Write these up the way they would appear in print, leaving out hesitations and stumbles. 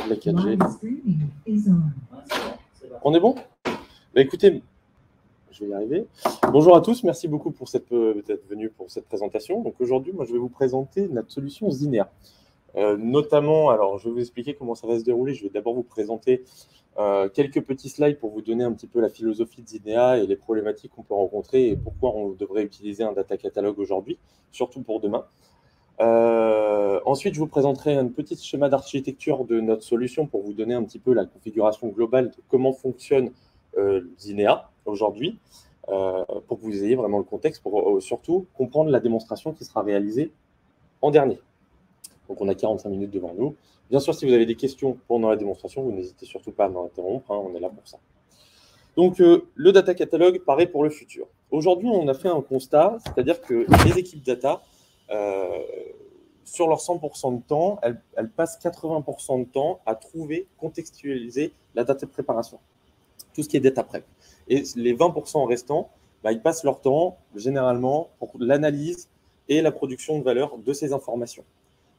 de la 4G. On est bon? Bah, écoutez, je vais y arriver. Bonjour à tous, merci beaucoup pour d'être venu pour cette présentation. Donc aujourd'hui, moi, je vais vous présenter notre solution Zinea. Notamment, alors je vais vous expliquer comment ça va se dérouler. Je vais d'abord vous présenter quelques petits slides pour vous donner un petit peu la philosophie de Zinea et les problématiques qu'on peut rencontrer et pourquoi on devrait utiliser un data catalogue aujourd'hui, surtout pour demain. Ensuite, je vous présenterai un petit schéma d'architecture de notre solution pour vous donner un petit peu la configuration globale de comment fonctionne Zinea aujourd'hui, pour que vous ayez vraiment le contexte, pour surtout comprendre la démonstration qui sera réalisée en dernier. Donc, on a 45 minutes devant nous. Bien sûr, si vous avez des questions pendant la démonstration, vous n'hésitez surtout pas à m'interrompre, hein, on est là pour ça. Donc, le data catalogue paraît pour le futur. Aujourd'hui, on a fait un constat, c'est-à-dire que les équipes data, sur leur 100% de temps, elles passent 80% de temps à trouver, contextualiser la data préparation, tout ce qui est data prep. Et les 20% restants, ils passent leur temps généralement pour l'analyse et la production de valeur de ces informations.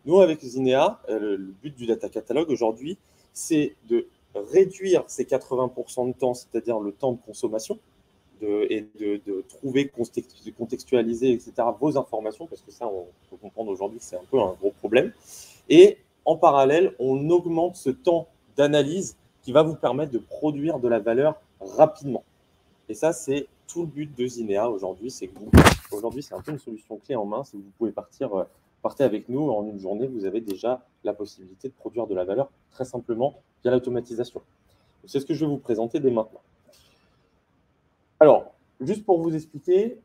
Nous, avec Zinea, le but du data catalogue aujourd'hui, c'est de réduire ces 80% de temps, c'est-à-dire le temps de consommation, et de trouver, de contextualiser, etc., vos informations, parce que ça, on peut comprendre aujourd'hui que c'est un peu un gros problème. Et en parallèle, on augmente ce temps d'analyse qui va vous permettre de produire de la valeur rapidement. Et ça, c'est tout le but de Zinea aujourd'hui. C'est que aujourd'hui, c'est un peu une solution clé en main. Si vous pouvez partez avec nous en une journée, vous avez déjà la possibilité de produire de la valeur très simplement via l'automatisation. C'est ce que je vais vous présenter dès maintenant. Alors, juste pour vous expliquer,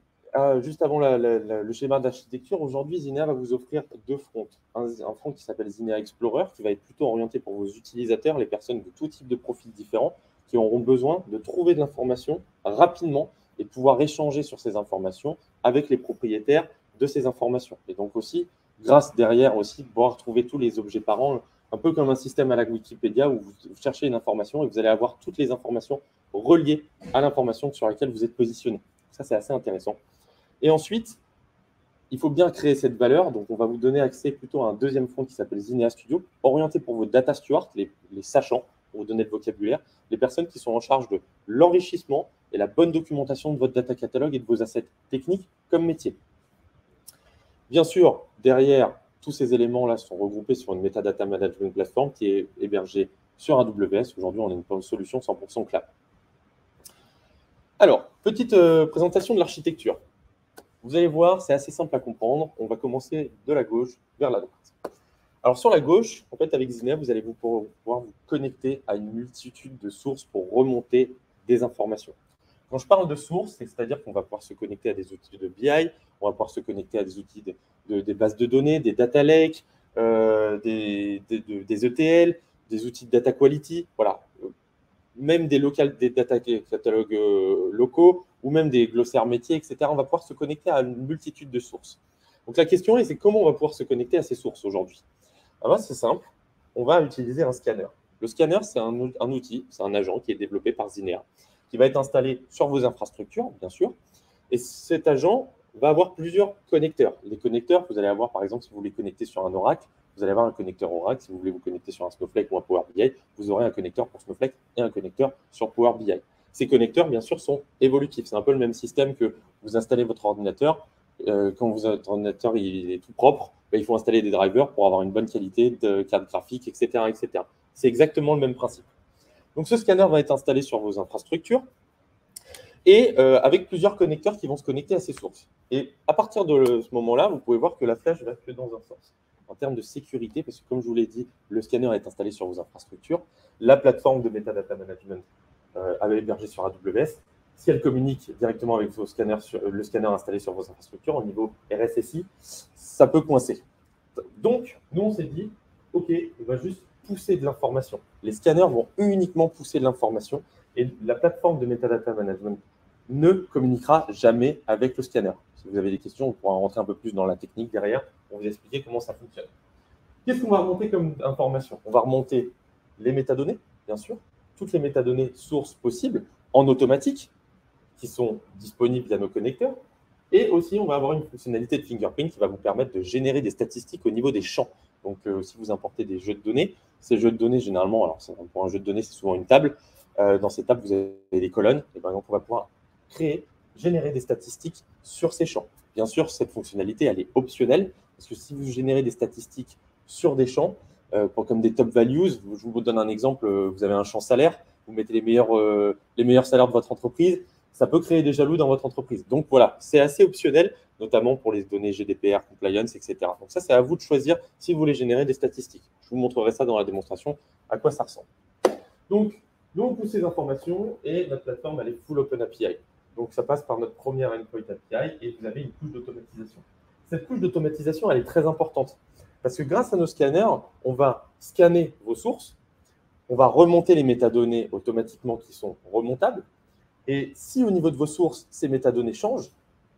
juste avant le schéma d'architecture, aujourd'hui, Zinea va vous offrir deux fronts. Un front qui s'appelle Zinea Explorer, qui va être plutôt orienté pour vos utilisateurs, les personnes de tout type de profils différents, qui auront besoin de trouver de l'information rapidement et de pouvoir échanger sur ces informations avec les propriétaires de ces informations. Et donc aussi, grâce derrière aussi, de pouvoir trouver tous les objets parents, un peu comme un système à la Wikipédia où vous cherchez une information et vous allez avoir toutes les informations reliées à l'information sur laquelle vous êtes positionné. Ça, c'est assez intéressant. Et ensuite, il faut bien créer cette valeur. Donc, on va vous donner accès plutôt à un deuxième front qui s'appelle Zinea Studio, orienté pour vos data stewards, les sachants, pour vous donner le vocabulaire, les personnes qui sont en charge de l'enrichissement et la bonne documentation de votre data catalogue et de vos assets techniques comme métier. Bien sûr, derrière, tous ces éléments-là sont regroupés sur une metadata management platform qui est hébergée sur AWS. Aujourd'hui, on a une solution 100% cloud. Alors, petite présentation de l'architecture. Vous allez voir, c'est assez simple à comprendre. On va commencer de la gauche vers la droite. Alors, sur la gauche, en fait, avec Zinea, vous allez pouvoir vous connecter à une multitude de sources pour remonter des informations. Quand je parle de sources, c'est-à-dire qu'on va pouvoir se connecter à des outils de BI, on va pouvoir se connecter à des outils des bases de données, des data lakes, des ETL, des outils de data quality, voilà. Même des data catalogues locaux ou même des glossaires métiers, etc. On va pouvoir se connecter à une multitude de sources. Donc la question est, c'est comment on va pouvoir se connecter à ces sources aujourd'hui? Alors c'est simple, on va utiliser un scanner. Le scanner, c'est un outil, c'est un agent qui est développé par Zinea, qui va être installé sur vos infrastructures, bien sûr. Et cet agent va avoir plusieurs connecteurs. Les connecteurs, vous allez avoir, par exemple, si vous voulez connecter sur un Oracle, vous allez avoir un connecteur Oracle. Si vous voulez vous connecter sur un Snowflake ou un Power BI, vous aurez un connecteur pour Snowflake et un connecteur sur Power BI. Ces connecteurs, bien sûr, sont évolutifs. C'est un peu le même système que vous installez votre ordinateur. Quand votre ordinateur est tout propre, il faut installer des drivers pour avoir une bonne qualité de carte graphique, etc., etc. C'est exactement le même principe. Donc, ce scanner va être installé sur vos infrastructures et avec plusieurs connecteurs qui vont se connecter à ces sources. Et à partir de ce moment-là, vous pouvez voir que la flèche va que dans un sens. En termes de sécurité, parce que comme je vous l'ai dit, le scanner est installé sur vos infrastructures. La plateforme de metadata management est hébergée sur AWS. Si elle communique directement avec vos scanners, le scanner installé sur vos infrastructures au niveau RSSI, ça peut coincer. Donc, nous, on s'est dit, OK, on va juste pousser de l'information. Les scanners vont uniquement pousser de l'information et la plateforme de metadata management ne communiquera jamais avec le scanner. Si vous avez des questions, on pourra rentrer un peu plus dans la technique derrière pour vous expliquer comment ça fonctionne. Qu'est-ce qu'on va remonter comme information? On va remonter les métadonnées, bien sûr, toutes les métadonnées sources possibles en automatique qui sont disponibles via nos connecteurs. Et aussi, on va avoir une fonctionnalité de fingerprint qui va vous permettre de générer des statistiques au niveau des champs. Donc, si vous importez des jeux de données, ces jeux de données, généralement, alors pour un jeu de données, c'est souvent une table. Dans ces tables, vous avez des colonnes. Et par exemple, on va pouvoir générer des statistiques sur ces champs. Bien sûr, cette fonctionnalité, elle est optionnelle, parce que si vous générez des statistiques sur des champs, comme des top values, je vous donne un exemple, vous avez un champ salaire, vous mettez les meilleurs salaires de votre entreprise, ça peut créer des jaloux dans votre entreprise. Donc voilà, c'est assez optionnel, notamment pour les données GDPR, compliance, etc. Donc ça, c'est à vous de choisir si vous voulez générer des statistiques. Je vous montrerai ça dans la démonstration, à quoi ça ressemble. Donc, nous, on pousse ces informations et notre plateforme, elle est full Open API. Donc, ça passe par notre première endpoint API et vous avez une couche d'automatisation. Cette couche d'automatisation, elle est très importante parce que grâce à nos scanners, on va scanner vos sources, on va remonter les métadonnées automatiquement qui sont remontables. Et si au niveau de vos sources, ces métadonnées changent,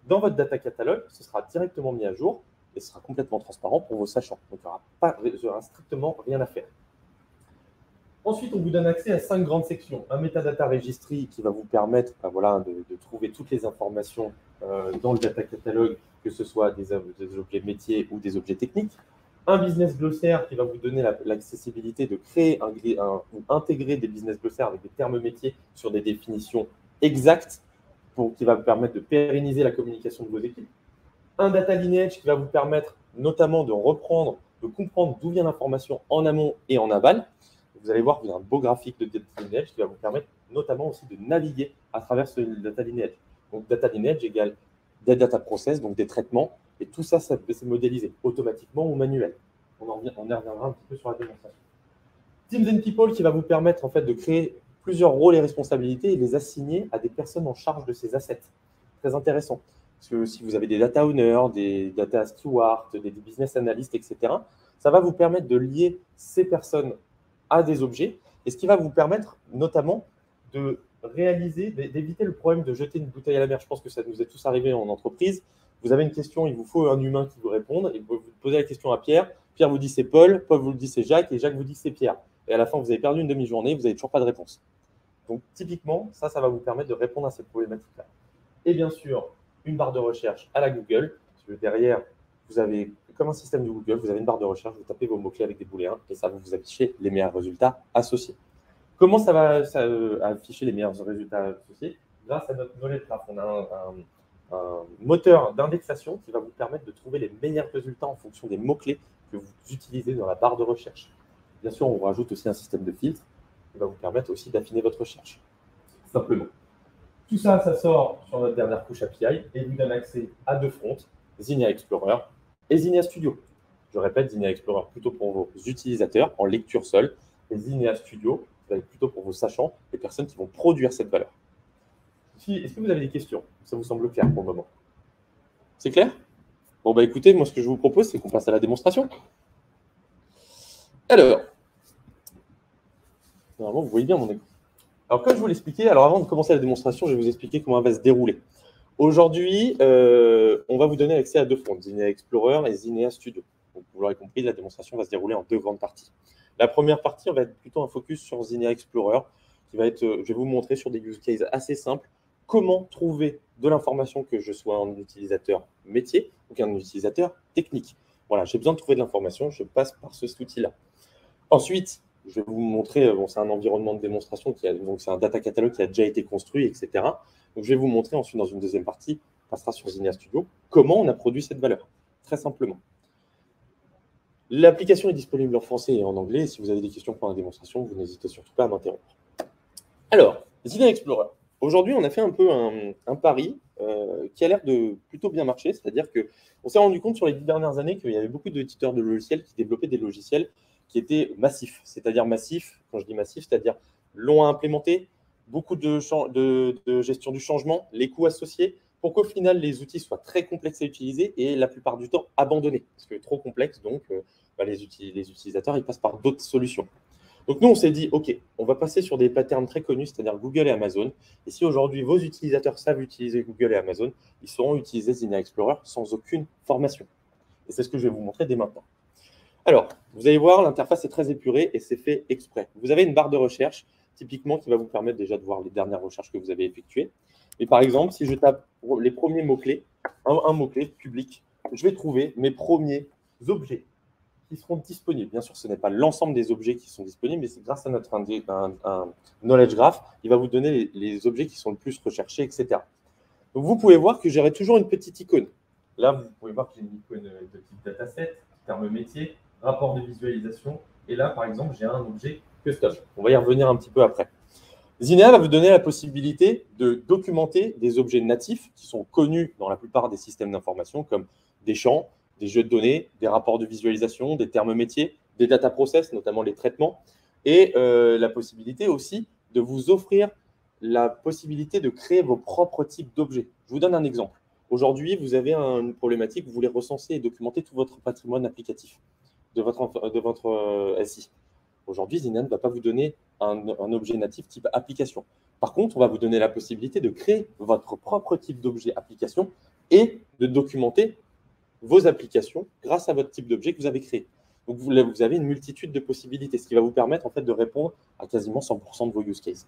dans votre data catalogue, ce sera directement mis à jour et ce sera complètement transparent pour vos sachants. Donc, il n'y aura strictement rien à faire. Ensuite, on vous donne accès à 5 grandes sections. Un metadata registry qui va vous permettre de trouver toutes les informations dans le data catalogue, que ce soit des objets métiers ou des objets techniques. Un business glossaire qui va vous donner l'accessibilité de créer ou intégrer des business glossaires avec des termes métiers sur des définitions exactes qui va vous permettre de pérenniser la communication de vos équipes. Un data lineage qui va vous permettre notamment de comprendre d'où vient l'information en amont et en aval. Vous allez voir qu'il y a un beau graphique de data lineage qui va vous permettre notamment aussi de naviguer à travers ce data lineage. Donc, data lineage égale des data process, donc des traitements, et tout ça, ça peut se modéliser automatiquement ou manuel. On y reviendra un petit peu sur la démonstration. Teams and People qui va vous permettre en fait de créer plusieurs rôles et responsabilités et les assigner à des personnes en charge de ces assets. Très intéressant. Parce que si vous avez des data owners, des data stewards, des business analysts, etc., ça va vous permettre de lier ces personnes à des objets, et ce qui va vous permettre notamment de d'éviter le problème de jeter une bouteille à la mer. Je pense que ça nous est tous arrivé en entreprise. Vous avez une question, il vous faut un humain qui vous réponde, et vous posez la question à Pierre. Pierre vous dit c'est Paul vous dit c'est Jacques, et Jacques vous dit c'est Pierre. Et à la fin, vous avez perdu une demi-journée, vous n'avez toujours pas de réponse. Donc typiquement, ça va vous permettre de répondre à cette problématique-là. Et bien sûr, une barre de recherche à la Google, parce que derrière, vous avez, comme un système de Google, vous avez une barre de recherche, vous tapez vos mots-clés avec des booléens et ça va vous afficher les meilleurs résultats associés. Comment ça va afficher les meilleurs résultats associés? Grâce à notre knowledge graph, on a un moteur d'indexation qui va vous permettre de trouver les meilleurs résultats en fonction des mots-clés que vous utilisez dans la barre de recherche. Bien sûr, on rajoute aussi un système de filtre qui va vous permettre aussi d'affiner votre recherche. Simplement. Tout ça, ça sort sur notre dernière couche API et vous donne accès à deux fronts, Zinnia Explorer et Zinnia Studio. Je répète, Zinnia Explorer plutôt pour vos utilisateurs en lecture seule et Zinnia Studio plutôt pour vos sachants, les personnes qui vont produire cette valeur. Est-ce que vous avez des questions? Ça vous semble clair pour le moment? C'est clair? Bon, bah écoutez, moi, ce que je vous propose, c'est qu'on passe à la démonstration. Alors, normalement, vous voyez bien mon écran. Alors, comme je vous l'expliquais, alors avant de commencer la démonstration, je vais vous expliquer comment elle va se dérouler. Aujourd'hui, on va vous donner accès à deux fronts, Zinnia Explorer et Zinnia Studio. Donc, vous l'aurez compris, la démonstration va se dérouler en deux grandes parties. La première partie, on va être plutôt un focus sur Zinnia Explorer, qui va être, je vais vous montrer sur des use cases assez simples, comment trouver de l'information, que je sois un utilisateur métier ou qu'un utilisateur technique. Voilà, j'ai besoin de trouver de l'information, je passe par cet outil-là. Ensuite, je vais vous montrer, c'est un environnement de démonstration, donc c'est un data catalogue qui a déjà été construit, etc. Donc, je vais vous montrer ensuite dans une deuxième partie, on passera sur Zinnia Studio, comment on a produit cette valeur, très simplement. L'application est disponible en français et en anglais. Si vous avez des questions pour la démonstration, vous n'hésitez surtout pas à m'interrompre. Alors, Zinnia Explorer. Aujourd'hui, on a fait un peu un pari qui a l'air de plutôt bien marcher. C'est-à-dire qu'on s'est rendu compte sur les 10 dernières années qu'il y avait beaucoup d'éditeurs de logiciels qui développaient des logiciels qui étaient massifs. C'est-à-dire massifs, quand je dis massif, c'est-à-dire longs à implémenter, beaucoup de gestion du changement, les coûts associés, pour qu'au final, les outils soient très complexes à utiliser et la plupart du temps abandonnés. Parce que trop complexe, donc les utilisateurs, ils passent par d'autres solutions. Donc nous, on s'est dit, OK, on va passer sur des patterns très connus, c'est-à-dire Google et Amazon. Et si aujourd'hui, vos utilisateurs savent utiliser Google et Amazon, ils sauront utiliser Zinnia Explorer sans aucune formation. Et c'est ce que je vais vous montrer dès maintenant. Alors, vous allez voir, l'interface est très épurée et c'est fait exprès. Vous avez une barre de recherche, typiquement, qui va vous permettre déjà de voir les dernières recherches que vous avez effectuées. Et par exemple, si je tape les premiers mots-clés, un mot-clé public, je vais trouver mes premiers objets qui seront disponibles. Bien sûr, ce n'est pas l'ensemble des objets qui sont disponibles, mais c'est grâce à notre un knowledge graph, il va vous donner les objets qui sont le plus recherchés, etc. Donc, vous pouvez voir que j'aurai toujours une petite icône. Là, vous pouvez voir que j'ai une icône de type dataset, terme métier, rapport de visualisation. Et là, par exemple, j'ai un objet custom. On va y revenir un petit peu après. Zinea va vous donner la possibilité de documenter des objets natifs qui sont connus dans la plupart des systèmes d'information, comme des champs, des jeux de données, des rapports de visualisation, des termes métiers, des data process, notamment les traitements, et la possibilité aussi de vous offrir la possibilité de créer vos propres types d'objets. Je vous donne un exemple. Aujourd'hui, vous avez une problématique, vous voulez recenser et documenter tout votre patrimoine applicatif de votre SI. Aujourd'hui, Zinea ne va pas vous donner un objet natif type application. Par contre, on va vous donner la possibilité de créer votre propre type d'objet application et de documenter vos applications grâce à votre type d'objet que vous avez créé. Donc, vous avez une multitude de possibilités, ce qui va vous permettre en fait, de répondre à quasiment 100% de vos use cases.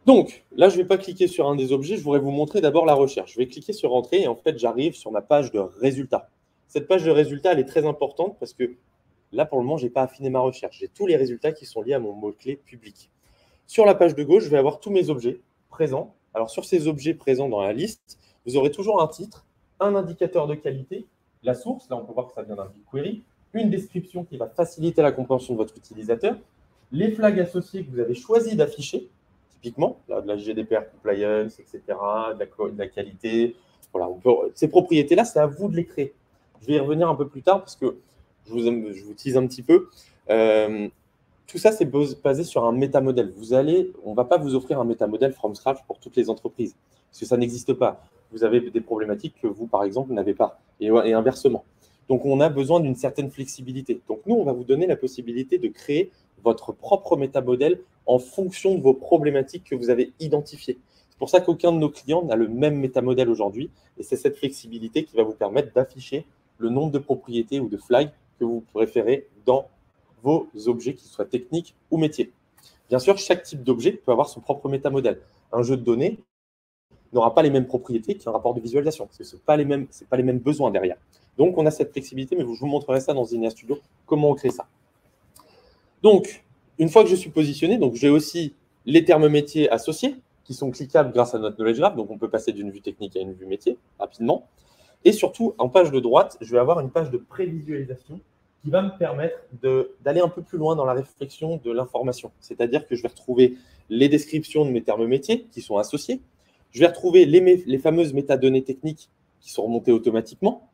Donc, là, je ne vais pas cliquer sur un des objets, je voudrais vous montrer d'abord la recherche. Je vais cliquer sur Entrée et en fait, j'arrive sur ma page de résultats. Cette page de résultats, elle est très importante parce que là, pour le moment, je n'ai pas affiné ma recherche. J'ai tous les résultats qui sont liés à mon mot-clé public. Sur la page de gauche, je vais avoir tous mes objets présents. Alors, sur ces objets présents dans la liste, vous aurez toujours un titre, un indicateur de qualité, la source, là, on peut voir que ça vient d'un BigQuery, une description qui va faciliter la compréhension de votre utilisateur, les flags associés que vous avez choisi d'afficher, typiquement, là, de la GDPR compliance, etc., de la qualité. Voilà, ces propriétés-là, c'est à vous de les créer. Je vais y revenir un peu plus tard parce que je vous tease un petit peu. Tout ça, c'est basé sur un métamodèle. On ne va pas vous offrir un métamodèle from scratch pour toutes les entreprises, parce que ça n'existe pas. Vous avez des problématiques que vous, par exemple, n'avez pas, et inversement. Donc, on a besoin d'une certaine flexibilité. Donc, nous, on va vous donner la possibilité de créer votre propre métamodèle en fonction de vos problématiques que vous avez identifiées. C'est pour ça qu'aucun de nos clients n'a le même métamodèle aujourd'hui, et c'est cette flexibilité qui va vous permettre d'afficher le nombre de propriétés ou de flags que vous préférez dans vos objets, qu'ils soient techniques ou métiers. Bien sûr, chaque type d'objet peut avoir son propre métamodèle. Un jeu de données n'aura pas les mêmes propriétés qu'un rapport de visualisation, parce que ce n'est pas les mêmes besoins derrière. Donc, on a cette flexibilité, mais je vous montrerai ça dans Zinea Studio, comment on crée ça. Donc, une fois que je suis positionné, donc j'ai aussi les termes métiers associés, qui sont cliquables grâce à notre knowledge graph, donc on peut passer d'une vue technique à une vue métier rapidement. Et surtout, en page de droite, je vais avoir une page de prévisualisation qui va me permettre d'aller un peu plus loin dans la réflexion de l'information. C'est-à-dire que je vais retrouver les descriptions de mes termes métiers qui sont associés. Je vais retrouver les fameuses métadonnées techniques qui sont remontées automatiquement.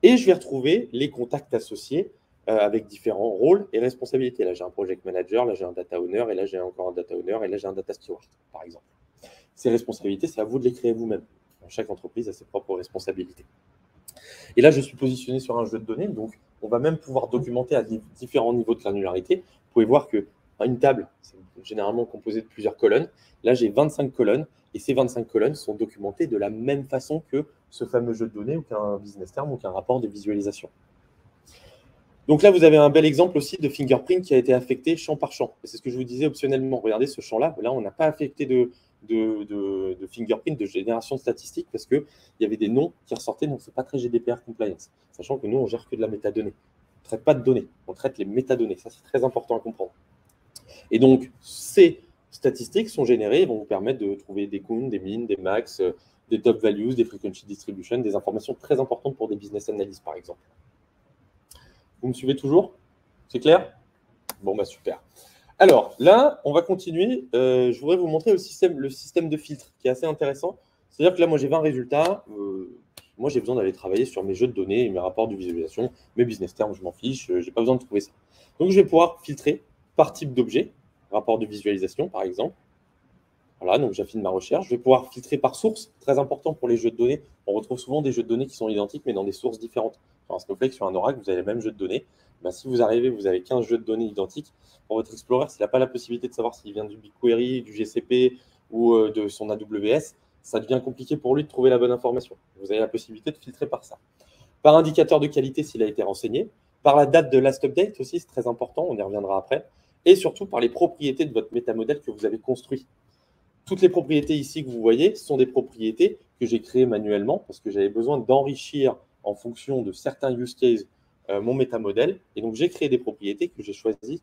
Et je vais retrouver les contacts associés avec différents rôles et responsabilités. Là, j'ai un project manager, là, j'ai un data owner, et là, j'ai encore un data owner, et là, j'ai un data steward, par exemple. Ces responsabilités, c'est à vous de les créer vous-même. Chaque entreprise a ses propres responsabilités. Et là, je suis positionné sur un jeu de données, donc on va même pouvoir documenter à différents niveaux de granularité. Vous pouvez voir qu'une table, c'est généralement composée de plusieurs colonnes. Là, j'ai 25 colonnes, et ces 25 colonnes sont documentées de la même façon que ce fameux jeu de données ou qu'un business term ou qu'un rapport de visualisation. Donc là, vous avez un bel exemple aussi de fingerprint qui a été affecté champ par champ. C'est ce que je vous disais optionnellement. Regardez ce champ-là. Là, on n'a pas affecté de fingerprint, de génération de statistiques, parce qu'il y avait des noms qui ressortaient, donc ce n'est pas très GDPR compliance. Sachant que nous, on ne gère que de la métadonnée. On ne traite pas de données, on traite les métadonnées. Ça, c'est très important à comprendre. Et donc, ces statistiques sont générées et vont vous permettre de trouver des count, des min, des max, des top values, des frequency distribution, des informations très importantes pour des business analysts, par exemple. Vous me suivez toujours? C'est clair? Bon, bah super. Alors là, on va continuer. Je voudrais vous montrer le système de filtre qui est assez intéressant. C'est-à-dire que là, moi, j'ai 20 résultats. Moi, j'ai besoin d'aller travailler sur mes jeux de données, mes rapports de visualisation, mes business terms, je m'en fiche. Je n'ai pas besoin de trouver ça. Donc, je vais pouvoir filtrer par type d'objet, rapport de visualisation, par exemple. Voilà, donc j'affine ma recherche. Je vais pouvoir filtrer par source, très important pour les jeux de données. On retrouve souvent des jeux de données qui sont identiques, mais dans des sources différentes. Sur un Snowflake, sur un Oracle, vous avez le même jeu de données. Ben, si vous arrivez, vous avez 15 jeux de données identiques. Pour votre Explorer, s'il n'a pas la possibilité de savoir s'il vient du BigQuery, du GCP ou de son AWS, ça devient compliqué pour lui de trouver la bonne information. Vous avez la possibilité de filtrer par ça. Par indicateur de qualité s'il a été renseigné. Par la date de last update aussi, c'est très important, on y reviendra après. Et surtout par les propriétés de votre métamodèle que vous avez construit. Toutes les propriétés ici que vous voyez sont des propriétés que j'ai créées manuellement parce que j'avais besoin d'enrichir en fonction de certains use cases mon métamodèle. Et donc, j'ai créé des propriétés que j'ai choisi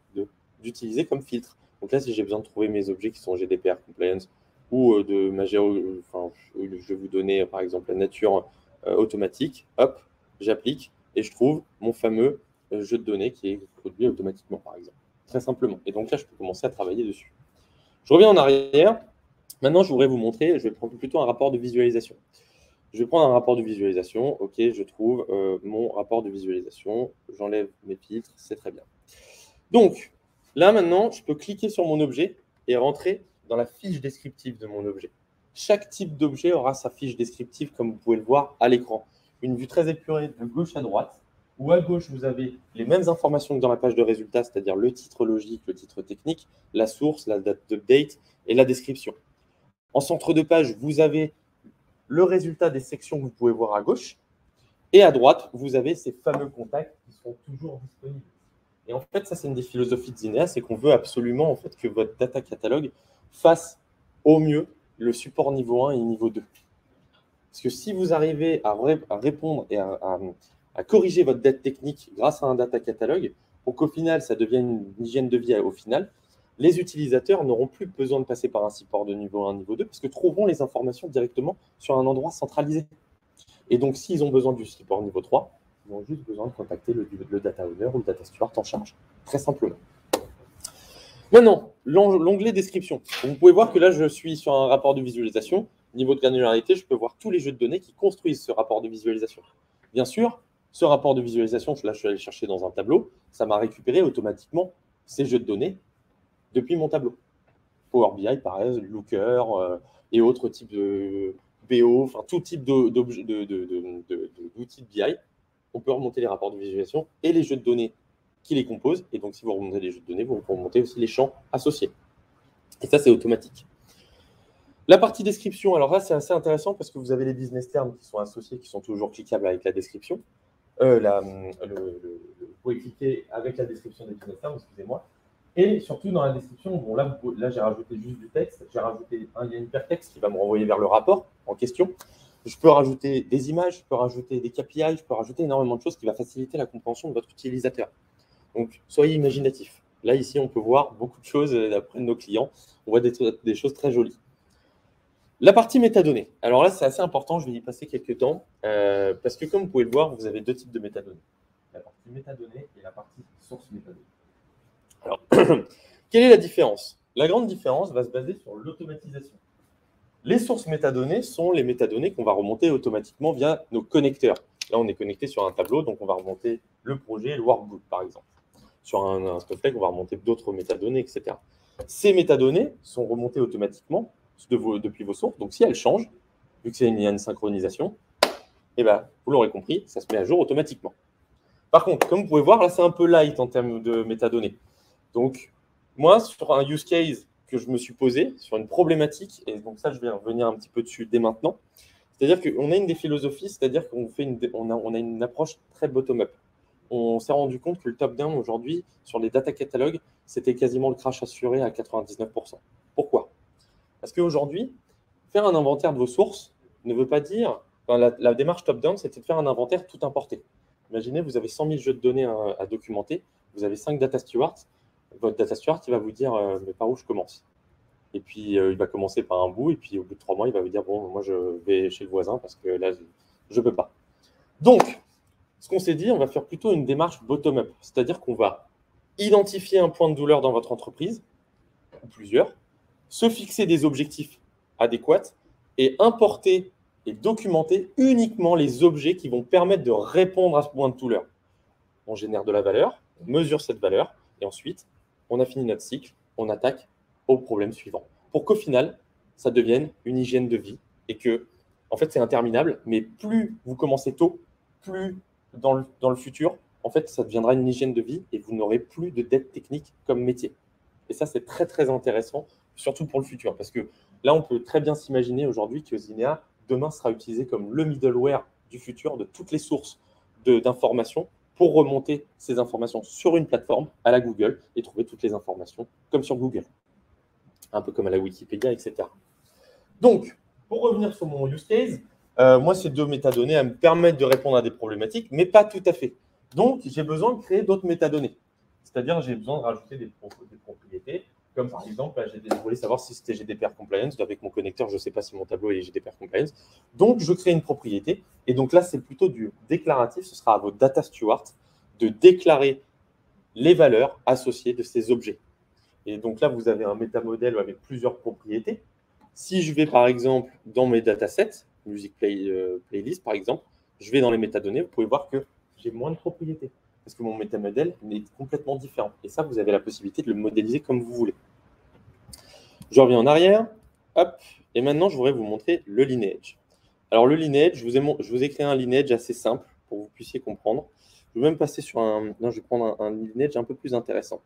d'utiliser comme filtre. Donc là, si j'ai besoin de trouver mes objets qui sont GDPR compliance ou de ma enfin, je vais vous donner par exemple la nature automatique, hop, j'applique et je trouve mon fameux jeu de données qui est produit automatiquement, par exemple. Très simplement. Et donc là, je peux commencer à travailler dessus. Je reviens en arrière. Maintenant, je voudrais vous montrer, je vais prendre plutôt un rapport de visualisation. Je vais prendre un rapport de visualisation. OK, je trouve mon rapport de visualisation. J'enlève mes filtres, c'est très bien. Donc, là, maintenant, je peux cliquer sur mon objet et rentrer dans la fiche descriptive de mon objet. Chaque type d'objet aura sa fiche descriptive, comme vous pouvez le voir à l'écran. Une vue très épurée de gauche à droite, où à gauche, vous avez les mêmes informations que dans la page de résultats, c'est-à-dire le titre logique, le titre technique, la source, la date d'update et la description. En centre de page, vous avez le résultat des sections que vous pouvez voir à gauche. Et à droite, vous avez ces fameux contacts qui sont toujours disponibles. Et en fait, ça, c'est une des philosophies de Zinea, c'est qu'on veut absolument en fait, que votre data catalogue fasse au mieux le support niveau 1 et niveau 2. Parce que si vous arrivez à répondre et à corriger votre dette technique grâce à un data catalogue, pour qu'au final, ça devienne une hygiène de vie au final, les utilisateurs n'auront plus besoin de passer par un support de niveau 1, niveau 2, parce que trouveront les informations directement sur un endroit centralisé. Et donc, s'ils ont besoin du support niveau 3, ils ont juste besoin de contacter le data owner ou le data steward en charge, très simplement. Maintenant, l'onglet description. Vous pouvez voir que là, je suis sur un rapport de visualisation. Niveau de granularité, je peux voir tous les jeux de données qui construisent ce rapport de visualisation. Bien sûr, ce rapport de visualisation, là, je suis allé chercher dans un tableau, ça m'a récupéré automatiquement ces jeux de données depuis mon tableau. Power BI, pareil, Looker et autres types de BO, enfin tout type d'outils de BI. On peut remonter les rapports de visualisation et les jeux de données qui les composent. Et donc, si vous remontez les jeux de données, vous remontez aussi les champs associés. Et ça, c'est automatique. La partie description, alors là, c'est assez intéressant parce que vous avez les business terms qui sont associés, qui sont toujours cliquables avec la description. Vous pouvez cliquer avec la description des business terms, excusez-moi. Et surtout, dans la description, bon, là j'ai rajouté juste du texte. Il y a une hypertexte qui va me renvoyer vers le rapport en question. Je peux rajouter des images, je peux rajouter des KPI, je peux rajouter énormément de choses qui va faciliter la compréhension de votre utilisateur. Donc, soyez imaginatifs. Là, ici, on peut voir beaucoup de choses d'après nos clients. On voit des choses très jolies. La partie métadonnées. Alors là, c'est assez important. Je vais y passer quelques temps parce que, comme vous pouvez le voir, vous avez deux types de métadonnées. La partie métadonnées et la partie source métadonnées. Alors, quelle est la différence? La grande différence va se baser sur l'automatisation. Les sources métadonnées sont les métadonnées qu'on va remonter automatiquement via nos connecteurs. Là, on est connecté sur un tableau, donc on va remonter le projet, le workbook, par exemple. Sur un Snowflake, on va remonter d'autres métadonnées, etc. Ces métadonnées sont remontées automatiquement depuis vos sources. Donc, si elles changent, vu qu'il y a une synchronisation, eh ben, vous l'aurez compris, ça se met à jour automatiquement. Par contre, comme vous pouvez voir, là, c'est un peu light en termes de métadonnées. Donc, moi, sur un use case que je me suis posé, sur une problématique, et donc ça, je vais revenir un petit peu dessus dès maintenant, c'est-à-dire qu'on a une des philosophies, c'est-à-dire qu'on a une approche très bottom-up. On s'est rendu compte que le top-down, aujourd'hui, sur les data catalogues, c'était quasiment le crash assuré à 99%. Pourquoi? Parce qu'aujourd'hui, faire un inventaire de vos sources ne veut pas dire… Enfin, la démarche top-down, c'était de faire un inventaire tout importé. Imaginez, vous avez 100 000 jeux de données à documenter, vous avez 5 data stewards. Votre data steward, il va vous dire mais par où je commence? Et puis, il va commencer par un bout, et puis au bout de 3 mois, il va vous dire bon, moi, je vais chez le voisin parce que là, je ne peux pas. Donc, ce qu'on s'est dit, on va faire plutôt une démarche bottom-up, c'est-à-dire qu'on va identifier un point de douleur dans votre entreprise, ou plusieurs, se fixer des objectifs adéquats et importer et documenter uniquement les objets qui vont permettre de répondre à ce point de douleur. On génère de la valeur, on mesure cette valeur, et ensuite, on a fini notre cycle, on attaque au problème suivant. Pour qu'au final, ça devienne une hygiène de vie et que, en fait, c'est interminable, mais plus vous commencez tôt, plus dans le futur, en fait, ça deviendra une hygiène de vie et vous n'aurez plus de dette technique comme métier. Et ça, c'est très, très intéressant, surtout pour le futur, parce que là, on peut très bien s'imaginer aujourd'hui que Zinea, demain, sera utilisé comme le middleware du futur de toutes les sources d'informations pour remonter ces informations sur une plateforme à la Google et trouver toutes les informations comme sur Google, un peu comme à la Wikipédia, etc. Donc, pour revenir sur mon use case, moi, ces deux métadonnées elles me permettent de répondre à des problématiques, mais pas tout à fait. Donc, j'ai besoin de créer d'autres métadonnées. C'est-à-dire, j'ai besoin de rajouter des propriétés, comme par exemple, là, je voulais savoir si c'était GDPR compliance. Avec mon connecteur, je ne sais pas si mon tableau est GDPR compliance. Donc, je crée une propriété. Et donc là, c'est plutôt du déclaratif. Ce sera à vos data stewards de déclarer les valeurs associées de ces objets. Et donc là, vous avez un métamodèle avec plusieurs propriétés. Si je vais, par exemple, dans mes datasets, music playlist, par exemple, je vais dans les métadonnées, vous pouvez voir que j'ai moins de propriétés parce que mon métamodèle est complètement différent. Et ça, vous avez la possibilité de le modéliser comme vous voulez. Je reviens en arrière. Hop. Et maintenant, je voudrais vous montrer le lineage. Alors, le lineage, je vous ai créé un lineage assez simple pour que vous puissiez comprendre. Je vais même passer sur un... Non, je vais prendre un lineage un peu plus intéressant.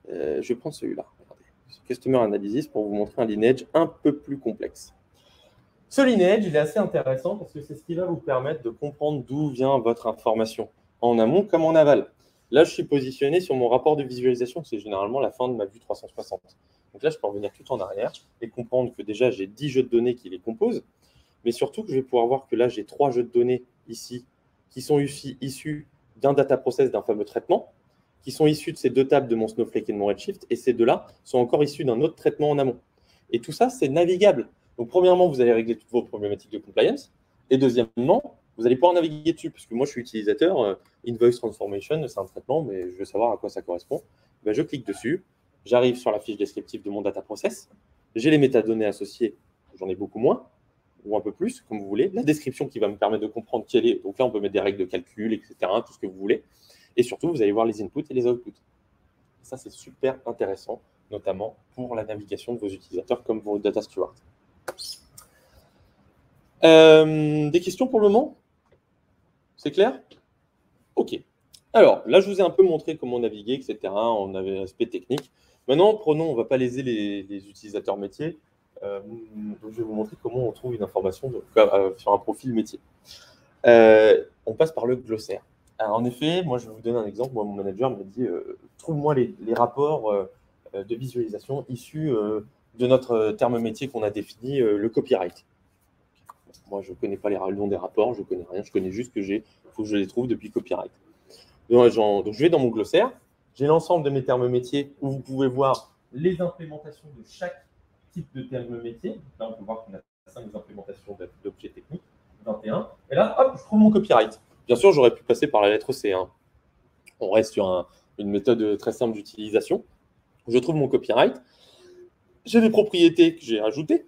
Je vais prendre celui-là. Customer Analysis pour vous montrer un lineage un peu plus complexe. Ce lineage, il est assez intéressant parce que c'est ce qui va vous permettre de comprendre d'où vient votre information, en amont comme en aval. Là, je suis positionné sur mon rapport de visualisation, c'est généralement la fin de ma vue 360. Donc là, je peux revenir tout en arrière et comprendre que déjà, j'ai 10 jeux de données qui les composent, mais surtout que je vais pouvoir voir que là, j'ai 3 jeux de données ici qui sont issus d'un data process, d'un fameux traitement, qui sont issus de ces 2 tables de mon Snowflake et de mon Redshift, et ces 2-là sont encore issus d'un autre traitement en amont. Et tout ça, c'est navigable. Donc, premièrement, vous allez régler toutes vos problématiques de compliance, et deuxièmement, vous allez pouvoir naviguer dessus, parce que moi, je suis utilisateur, Invoice Transformation, c'est un traitement, mais je veux savoir à quoi ça correspond. Ben, je clique dessus, j'arrive sur la fiche descriptive de mon data process, j'ai les métadonnées associées, j'en ai beaucoup moins, ou un peu plus, comme vous voulez, la description qui va me permettre de comprendre quelle est. Donc là, on peut mettre des règles de calcul, etc., tout ce que vous voulez. Et surtout, vous allez voir les inputs et les outputs. Ça, c'est super intéressant, notamment pour la navigation de vos utilisateurs comme vos data stewards. Des questions pour le moment? C'est clair? OK. Alors, là, je vous ai un peu montré comment naviguer, etc. On avait l'aspect technique. Maintenant, on ne va pas léser les utilisateurs métiers. Donc, je vais vous montrer comment on trouve une information sur un profil métier. On passe par le glossaire. Alors, en effet, moi, je vais vous donner un exemple. Moi, mon manager me dit trouve-moi les rapports de visualisation issus de notre terme métier qu'on a défini, le copyright. Moi, je ne connais pas le nom des rapports, je ne connais rien. Je connais juste que il faut que je les trouve depuis copyright. Donc, je vais dans mon glossaire. J'ai l'ensemble de mes termes métiers où vous pouvez voir les implémentations de chaque type de terme métier. Là, on peut voir qu'on a 5 implémentations d'objets techniques, 21. Et là, hop, je trouve mon copyright. Bien sûr, j'aurais pu passer par la lettre C. On reste sur une méthode très simple d'utilisation. Je trouve mon copyright. J'ai des propriétés que j'ai ajoutées.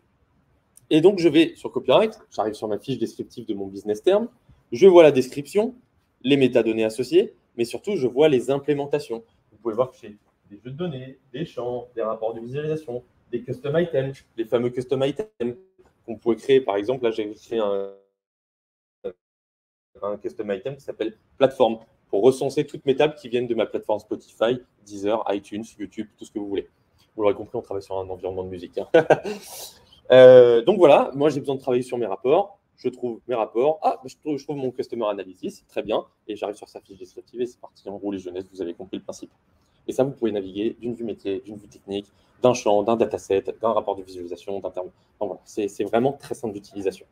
Et donc, je vais sur copyright. J'arrive sur ma fiche descriptive de mon business term. Je vois la description, les métadonnées associées, mais surtout, je vois les implémentations. Vous pouvez voir que j'ai des jeux de données, des champs, des rapports de visualisation, des custom items, les fameux custom items qu'on peut créer. Par exemple, là, j'ai créé un custom item qui s'appelle plateforme pour recenser toutes mes tables qui viennent de ma plateforme Spotify, Deezer, iTunes, YouTube, tout ce que vous voulez. Vous l'aurez compris, on travaille sur un environnement de musique. Donc voilà, moi j'ai besoin de travailler sur mes rapports. Je trouve mes rapports. Ah, je trouve mon Customer Analysis, très bien. Et j'arrive sur sa fiche descriptive et c'est parti. En gros, les jeunesse, vous avez compris le principe. Et ça, vous pouvez naviguer d'une vue métier, d'une vue technique, d'un champ, d'un dataset, d'un rapport de visualisation, d'un terme. Enfin, voilà, c'est vraiment très simple d'utilisation.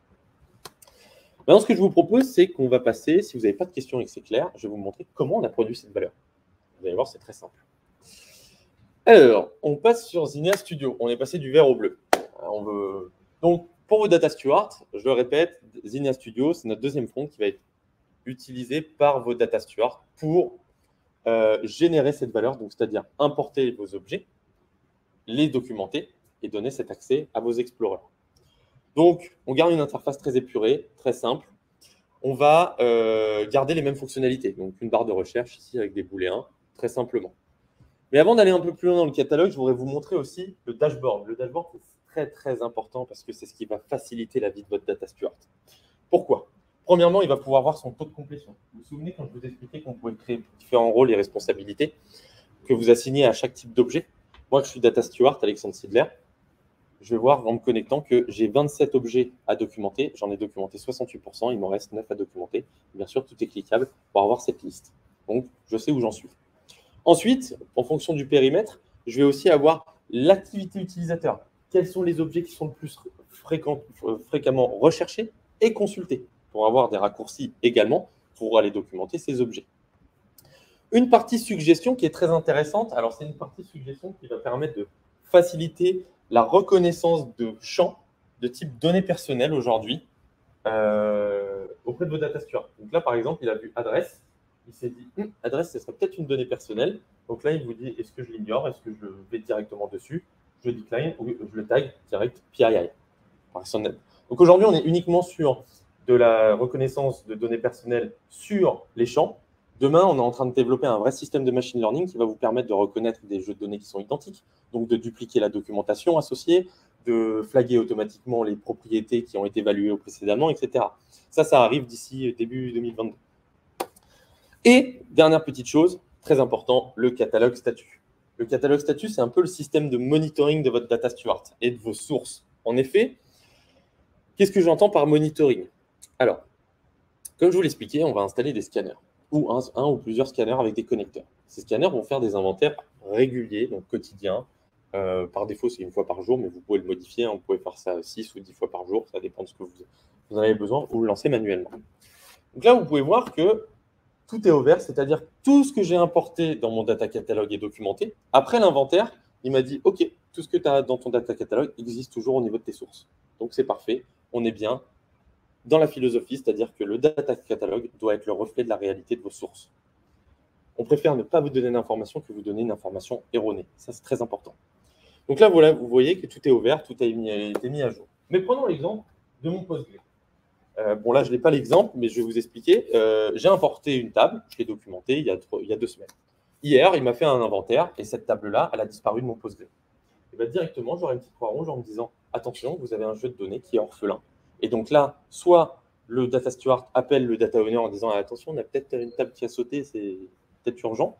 Maintenant, ce que je vous propose, c'est qu'on va passer, si vous n'avez pas de questions et que c'est clair, je vais vous montrer comment on a produit cette valeur. Vous allez voir, c'est très simple. Alors, on passe sur Zinea Studio. On est passé du vert au bleu. Donc, pour vos data stewards, je le répète, Zinea Studio, c'est notre deuxième front qui va être utilisé par vos data stewards pour générer cette valeur, donc c'est-à-dire importer vos objets, les documenter et donner cet accès à vos explorers. Donc, on garde une interface très épurée, très simple. On va garder les mêmes fonctionnalités. Donc, une barre de recherche ici avec des booléens, très simplement. Mais avant d'aller un peu plus loin dans le catalogue, je voudrais vous montrer aussi le dashboard. Le dashboard, c'est très, très important parce que c'est ce qui va faciliter la vie de votre data steward. Pourquoi? Premièrement, il va pouvoir voir son taux de complétion. Vous vous souvenez quand je vous expliquais qu'on pouvait créer différents rôles et responsabilités que vous assignez à chaque type d'objet? Moi, je suis data steward, Alexandre Sidler. Je vais voir en me connectant que j'ai 27 objets à documenter. J'en ai documenté 68%. Il m'en reste 9 à documenter. Bien sûr, tout est cliquable pour avoir cette liste. Donc, je sais où j'en suis. Ensuite, en fonction du périmètre, je vais aussi avoir l'activité utilisateur. Quels sont les objets qui sont le plus fréquemment recherchés et consultés pour avoir des raccourcis également pour aller documenter ces objets. Une partie suggestion qui est très intéressante. Alors, c'est une partie suggestion qui va permettre de faciliter la reconnaissance de champs de type données personnelles aujourd'hui auprès de vos data stewards. Donc là, par exemple, il a vu adresse. Il s'est dit, adresse, ce serait peut-être une donnée personnelle. Donc là, il vous dit, est-ce que je l'ignore? Est-ce que je vais directement dessus? Je decline ou je le tag direct PII. Donc aujourd'hui, on est uniquement sur de la reconnaissance de données personnelles sur les champs. Demain, on est en train de développer un vrai système de machine learning qui va vous permettre de reconnaître des jeux de données qui sont identiques, donc de dupliquer la documentation associée, de flaguer automatiquement les propriétés qui ont été évaluées précédemment, etc. Ça arrive d'ici début 2022. Et dernière petite chose, très important, le catalogue statut. Le catalogue statut, c'est un peu le système de monitoring de votre data steward et de vos sources. En effet, qu'est-ce que j'entends par monitoring? Alors, comme je vous l'expliquais, on va installer des scanners ou un ou plusieurs scanners avec des connecteurs. Ces scanners vont faire des inventaires réguliers, donc quotidiens. Par défaut, c'est une fois par jour, mais vous pouvez le modifier. Vous pouvez faire ça 6 ou 10 fois par jour. Ça dépend de ce que vous en avez besoin ou le lancer manuellement. Donc là, vous pouvez voir que tout est ouvert, c'est-à-dire tout ce que j'ai importé dans mon data catalogue est documenté. Après l'inventaire, il m'a dit, OK, tout ce que tu as dans ton data catalogue existe toujours au niveau de tes sources. Donc, c'est parfait. On est bien dans la philosophie, c'est-à-dire que le data catalogue doit être le reflet de la réalité de vos sources. On préfère ne pas vous donner d'informations que vous donner une information erronée. Ça, c'est très important. Donc là, voilà, vous voyez que tout est ouvert, tout a été mis à jour. Mais prenons l'exemple de mon Postgre. Bon, là, je n'ai pas l'exemple, mais je vais vous expliquer. J'ai importé une table, je l'ai documentée il y a 2 semaines. Hier, il m'a fait un inventaire et cette table-là, elle a disparu de mon Postgre. Et bien, directement, j'aurai une petite croix rouge en me disant « Attention, vous avez un jeu de données qui est orphelin ». Et donc là, soit le data steward appelle le data owner en disant « Attention, on a peut-être une table qui a sauté, c'est peut-être urgent ».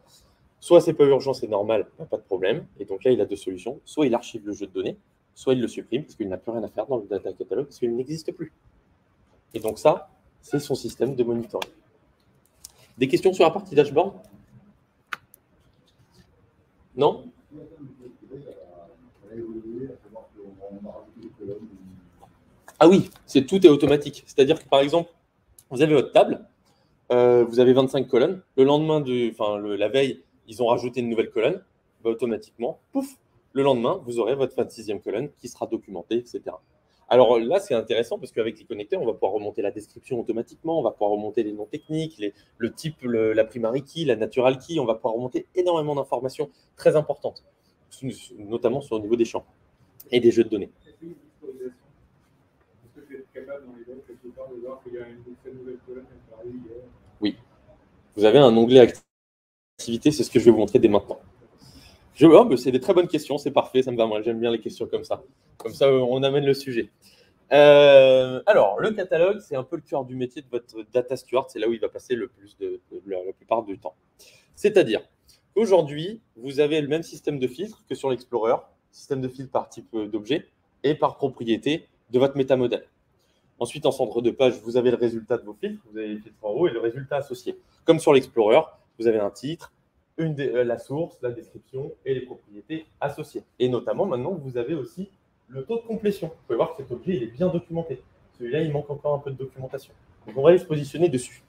Soit c'est pas urgent, c'est normal, pas de problème. Et donc là, il a 2 solutions. Soit il archive le jeu de données, soit il le supprime parce qu'il n'a plus rien à faire dans le data catalogue parce qu'il n'existe plus. Et donc ça, c'est son système de monitoring. Des questions sur la partie dashboard? Non? Ah oui, tout est automatique. C'est-à-dire que par exemple, vous avez votre table, vous avez 25 colonnes. Le lendemain, la veille, ils ont rajouté une nouvelle colonne. Bah, automatiquement, pouf, le lendemain, vous aurez votre 26e colonne qui sera documentée, etc. Alors là, c'est intéressant parce qu'avec les connecteurs, on va pouvoir remonter la description automatiquement, on va pouvoir remonter les noms techniques, le type, la primary key, la natural key, on va pouvoir remonter énormément d'informations très importantes, notamment sur le niveau des champs et des jeux de données. Est-ce que je vais être capable dans les logs quelque part de voir qu'il y a une nouvelle colonne qui est arrivée hier? Oui. Vous avez un onglet activité, c'est ce que je vais vous montrer dès maintenant. C'est des très bonnes questions, c'est parfait, ça me va, moi j'aime bien les questions comme ça. Comme ça, on amène le sujet. Alors, le catalogue, c'est un peu le cœur du métier de votre data steward, c'est là où il va passer la plupart du temps. C'est-à-dire qu'aujourd'hui, vous avez le même système de filtre que sur l'Explorer, système de filtre par type d'objet et par propriété de votre métamodèle. Ensuite, en centre de page, vous avez le résultat de vos filtres, vous avez les filtres en haut et le résultat associé. Comme sur l'Explorer, vous avez un titre, la source, la description et les propriétés associées. Et notamment, maintenant, vous avez aussi le taux de complétion. Vous pouvez voir que cet objet il est bien documenté. Celui-là, il manque encore un peu de documentation. Donc, on va aller se positionner dessus.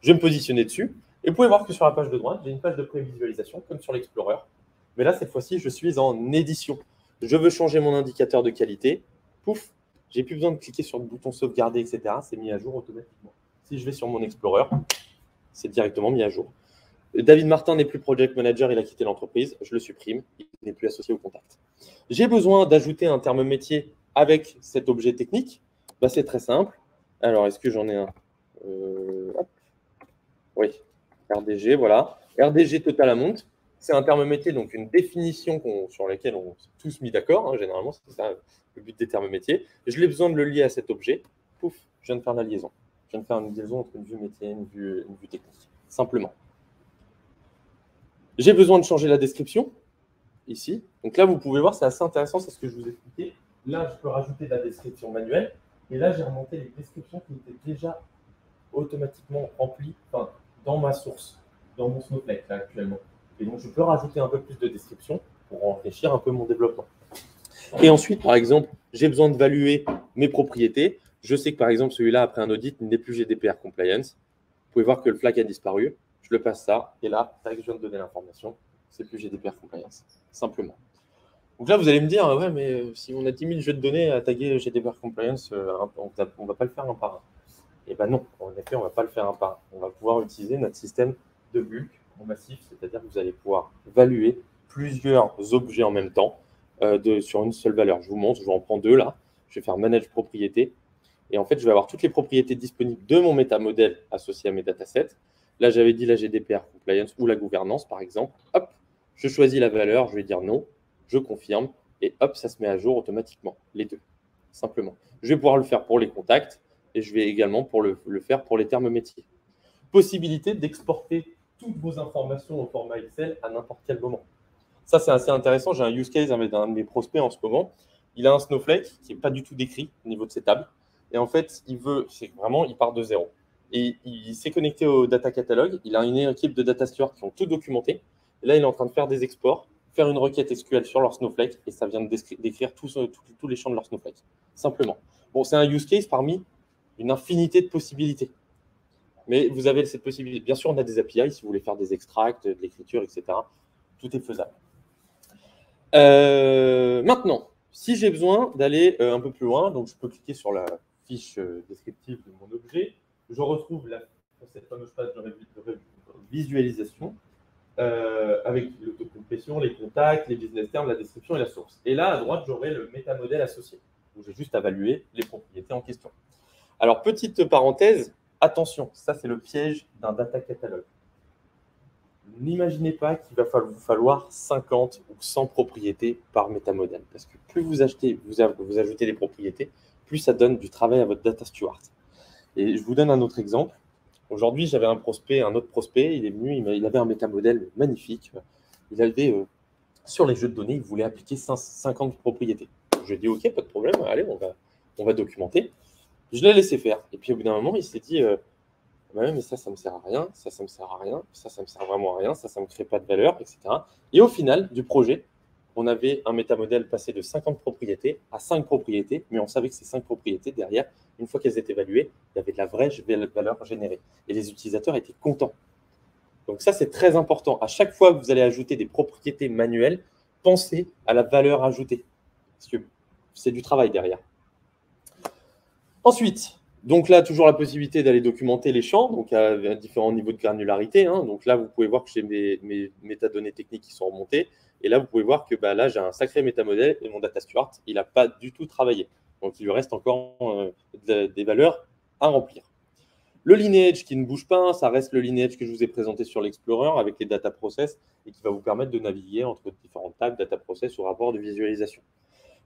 Je vais me positionner dessus. Et vous pouvez voir que sur la page de droite, j'ai une page de prévisualisation, comme sur l'Explorer. Mais là, cette fois-ci, je suis en édition. Je veux changer mon indicateur de qualité. Pouf, j'ai plus besoin de cliquer sur le bouton sauvegarder, etc. C'est mis à jour automatiquement. Si je vais sur mon Explorer, c'est directement mis à jour. David Martin n'est plus project manager, il a quitté l'entreprise. Je le supprime, il n'est plus associé au contact. J'ai besoin d'ajouter un terme métier avec cet objet technique. Bah, c'est très simple. Alors, est-ce que j'en ai un? Oui, RDG, voilà. RDG Total Amount, c'est un terme métier, donc une définition sur laquelle on s'est tous mis d'accord. Généralement, c'est ça le but des termes métiers. Je l'ai besoin de le lier à cet objet. Pouf, je viens de faire la liaison. Je viens de faire une liaison entre une vue métier et une vue technique, simplement. J'ai besoin de changer la description, ici. Donc là, vous pouvez voir, c'est assez intéressant, c'est ce que je vous ai expliqué. Là, je peux rajouter de la description manuelle. Et là, j'ai remonté les descriptions qui étaient déjà automatiquement remplies dans ma source, dans mon Snowflake, là, actuellement. Et donc, je peux rajouter un peu plus de description pour enrichir un peu mon développement. Et ensuite, par exemple, j'ai besoin de valuer mes propriétés. Je sais que, par exemple, celui-là, après un audit, n'est plus GDPR compliance. Vous pouvez voir que le flag a disparu. Je le passe ça, et là, tac, je viens de donner l'information, c'est plus GDPR compliance, simplement. Donc là, vous allez me dire, ouais, mais si on a 10 000 jeux de données à taguer GDPR compliance, on ne va pas le faire un par un. Et bien non, en effet, on ne va pas le faire un par un. On va pouvoir utiliser notre système de bulk en massif, c'est-à-dire que vous allez pouvoir évaluer plusieurs objets en même temps sur une seule valeur. Je vous montre, je vais en prendre deux là. Je vais faire manage propriété. Et en fait, je vais avoir toutes les propriétés disponibles de mon métamodèle associé à mes datasets. Là, j'avais dit la GDPR compliance ou la gouvernance, par exemple. Hop, je choisis la valeur, je vais dire non, je confirme, et hop, ça se met à jour automatiquement, les deux, simplement. Je vais pouvoir le faire pour les contacts, et je vais également le faire pour les termes métiers. Possibilité d'exporter toutes vos informations au format Excel à n'importe quel moment. Ça, c'est assez intéressant. J'ai un use case avec un de mes prospects en ce moment. Il a un Snowflake qui n'est pas du tout décrit au niveau de ses tables. Et en fait, il part de zéro. Et il s'est connecté au data catalogue. Il a une équipe de data stewards qui ont tout documenté. Et là, il est en train de faire des exports, faire une requête SQL sur leur Snowflake, et ça vient de décrire tous les champs de leur Snowflake, simplement. Bon, c'est un use case parmi une infinité de possibilités. Mais vous avez cette possibilité. Bien sûr, on a des API si vous voulez faire des extracts, de l'écriture, etc. Tout est faisable. Maintenant, si j'ai besoin d'aller un peu plus loin, donc je peux cliquer sur la fiche descriptive de mon objet. Je retrouve cette fameuse page de visualisation avec l'autocompression, les contacts, les business terms, la description et la source. Et là, à droite, j'aurai le métamodèle associé, où j'ai juste à évaluer les propriétés en question. Alors, petite parenthèse, attention, ça c'est le piège d'un data catalogue. N'imaginez pas qu'il va vous falloir 50 ou 100 propriétés par métamodèle, parce que plus vous ajoutez des propriétés, plus ça donne du travail à votre data steward. Et je vous donne un autre exemple. Aujourd'hui, j'avais un autre prospect, il est venu, il avait un métamodèle magnifique. Il avait, sur les jeux de données, il voulait appliquer 50 propriétés. Je lui ai dit, OK, pas de problème, allez, on va documenter. Je l'ai laissé faire. Et puis au bout d'un moment, il s'est dit, ouais, mais ça me sert à rien, ça me sert à rien, ça me sert vraiment à rien, ça me crée pas de valeur, etc. Et au final du projet, on avait un métamodèle passé de 50 propriétés à 5 propriétés, mais on savait que ces 5 propriétés, derrière, une fois qu'elles étaient évaluées, il y avait de la vraie valeur générée. Et les utilisateurs étaient contents. Donc ça, c'est très important. À chaque fois que vous allez ajouter des propriétés manuelles, pensez à la valeur ajoutée, parce que c'est du travail derrière. Ensuite, donc là, toujours la possibilité d'aller documenter les champs, donc à différents niveaux de granularité. Donc là, vous pouvez voir que j'ai mes métadonnées techniques qui sont remontées. Et là, vous pouvez voir que là, j'ai un sacré métamodèle et mon data steward, il n'a pas du tout travaillé. Donc, il lui reste encore des valeurs à remplir. Le lineage qui ne bouge pas, ça reste le lineage que je vous ai présenté sur l'Explorer avec les data process et qui va vous permettre de naviguer entre différentes tables data process ou rapports de visualisation.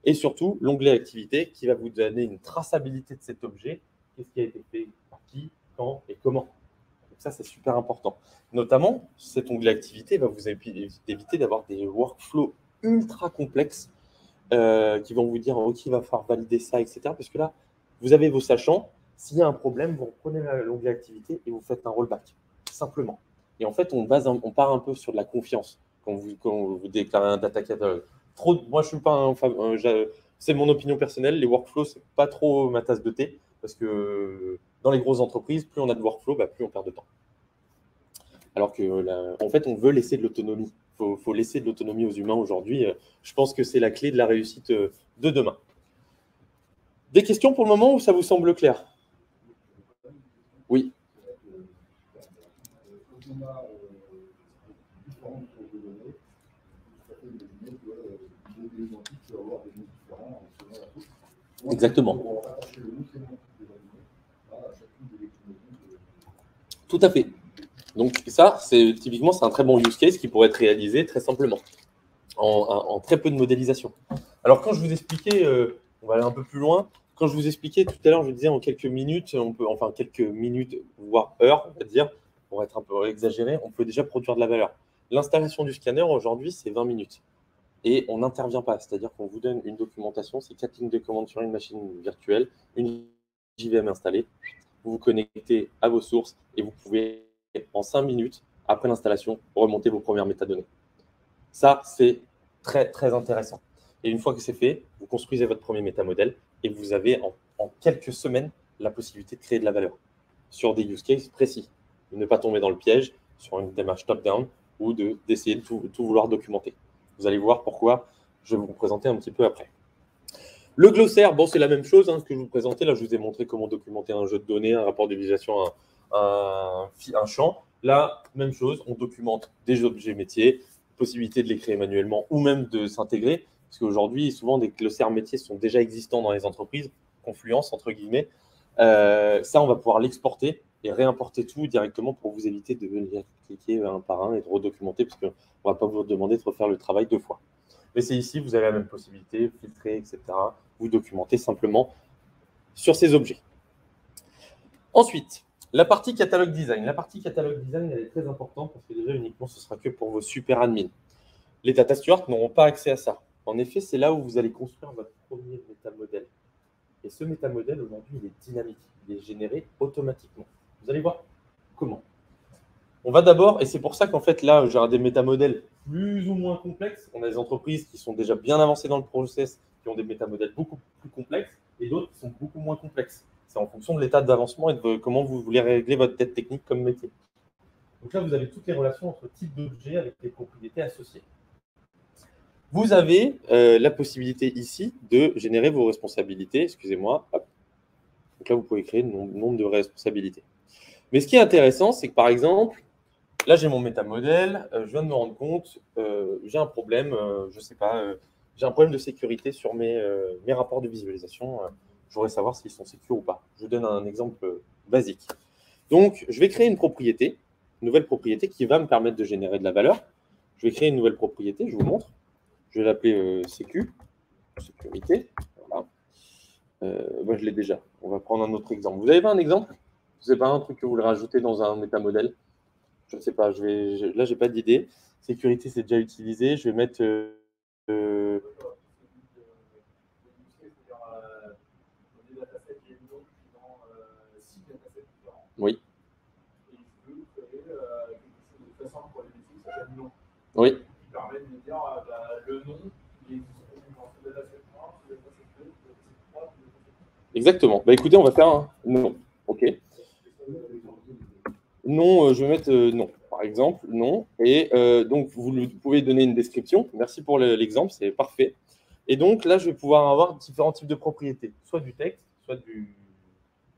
Et surtout, l'onglet activité qui va vous donner une traçabilité de cet objet. Qu'est-ce qui a été fait par qui, quand et comment. Donc ça, c'est super important. Notamment, cet onglet activité va vous éviter d'avoir des workflows ultra complexes qui vont vous dire OK, il va falloir valider ça, etc. Parce que là, vous avez vos sachants. S'il y a un problème, vous reprenez l'onglet activité et vous faites un rollback, simplement. Et en fait, on part un peu sur de la confiance quand vous déclarez un data catalog. Moi, je suis pas c'est mon opinion personnelle. Les workflows, c'est pas trop ma tasse de thé parce que dans les grosses entreprises, plus on a de workflows, plus on perd de temps. Alors que, en fait, on veut laisser de l'autonomie. Il faut laisser de l'autonomie aux humains aujourd'hui. Je pense que c'est la clé de la réussite de demain. Des questions pour le moment ou ça vous semble clair? Oui. Exactement. Tout à fait. Donc ça, typiquement, c'est un très bon use case qui pourrait être réalisé très simplement, en très peu de modélisation. Alors quand je vous expliquais, on va aller un peu plus loin, quand je vous expliquais tout à l'heure, je disais en quelques minutes, quelques minutes, voire heures, on va dire, pour être un peu exagéré, on peut déjà produire de la valeur. L'installation du scanner, aujourd'hui, c'est 20 minutes. Et on n'intervient pas, c'est-à-dire qu'on vous donne une documentation, c'est 4 lignes de commande sur une machine virtuelle, une JVM installée, vous vous connectez à vos sources et vous pouvez, en 5 minutes, après l'installation, remonter vos premières métadonnées. Ça, c'est très, très intéressant. Et une fois que c'est fait, vous construisez votre premier métamodèle et vous avez en quelques semaines la possibilité de créer de la valeur sur des use cases précis. Ne pas tomber dans le piège sur une démarche top-down ou d'essayer de tout vouloir documenter. Vous allez voir pourquoi, je vais vous présenter un petit peu après. Le glossaire, bon, c'est la même chose que je vous présentais. Là, je vous ai montré comment documenter un jeu de données, un rapport d'utilisation, un champ. Là, même chose, on documente des objets métiers, possibilité de les créer manuellement ou même de s'intégrer. Parce qu'aujourd'hui, souvent, des glossaires métiers sont déjà existants dans les entreprises, Confluence, entre guillemets. Ça, on va pouvoir l'exporter et réimporter tout directement pour vous éviter de venir cliquer un par un et de redocumenter, parce qu'on ne va pas vous demander de refaire le travail 2 fois. Mais c'est ici, vous avez la même possibilité, filtrer, etc. Vous documentez simplement sur ces objets. Ensuite, la partie catalogue design. La partie catalogue design, elle est très importante parce que déjà, uniquement, ce sera que pour vos super admins. Les data stewards n'auront pas accès à ça. En effet, c'est là où vous allez construire votre premier métamodèle. Et ce métamodèle, aujourd'hui, il est dynamique. Il est généré automatiquement. Vous allez voir comment. On va d'abord, et c'est pour ça qu'en fait, là, j'ai des métamodèles plus ou moins complexes. On a des entreprises qui sont déjà bien avancées dans le process, qui ont des métamodèles beaucoup plus complexes, et d'autres qui sont beaucoup moins complexes. C'est en fonction de l'état d'avancement et de comment vous voulez régler votre dette technique comme métier. Donc là, vous avez toutes les relations entre types d'objets avec les propriétés associées. Vous avez la possibilité ici de générer vos responsabilités. Excusez-moi. Donc là, vous pouvez créer le nombre de responsabilités. Mais ce qui est intéressant, c'est que par exemple, là, j'ai mon métamodèle, je viens de me rendre compte, j'ai un problème, je ne sais pas, j'ai un problème de sécurité sur mes rapports de visualisation. Je voudrais savoir s'ils sont sécures ou pas. Je vous donne un exemple basique. Donc, je vais créer une propriété, une nouvelle propriété qui va me permettre de générer de la valeur. Je vais créer une nouvelle propriété, je vous montre. Je vais l'appeler sécurité. Voilà. Moi, je l'ai déjà. On va prendre un autre exemple. Vous avez pas un exemple? Vous n'avez pas un truc que vous voulez rajouter dans un métamodèle? Je ne sais pas, là, je n'ai pas d'idée. Sécurité, c'est déjà utilisé. Je vais mettre. Oui. Oui. Qui permet de me dire le nom, il est Exactement. Bah, écoutez, on va faire un non. OK. Non, je vais mettre non, par exemple, non. Et donc, vous pouvez donner une description. Merci pour l'exemple, c'est parfait. Et donc, là, je vais pouvoir avoir différents types de propriétés. Soit du texte, soit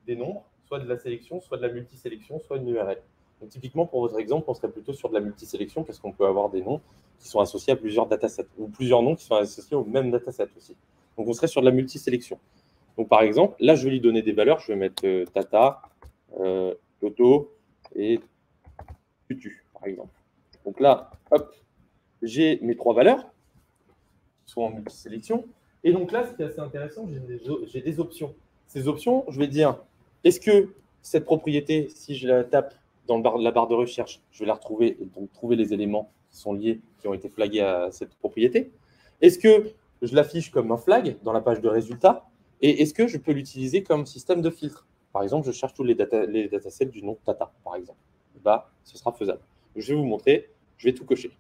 des nombres, soit de la sélection, soit de la multisélection, soit une URL. Donc, typiquement, pour votre exemple, on serait plutôt sur de la multisélection parce qu'on peut avoir des noms qui sont associés à plusieurs datasets ou plusieurs noms qui sont associés au même dataset aussi. Donc, on serait sur de la multisélection. Donc, par exemple, là, je vais lui donner des valeurs. Je vais mettre Tata, Toto et Tutu, par exemple. Donc là, hop, j'ai mes 3 valeurs qui sont en multisélection. Et donc là, ce qui est assez intéressant, j'ai des options. Ces options, je vais dire, est-ce que cette propriété, si je la tape dans la barre de recherche, je vais la retrouver et donc trouver les éléments qui sont liés, qui ont été flagués à cette propriété? Est-ce que je l'affiche comme un flag dans la page de résultats? Et est-ce que je peux l'utiliser comme système de filtre? Par exemple, je cherche tous les datasets du nom Tata, par exemple. Bah, ce sera faisable. Je vais vous montrer, je vais tout cocher.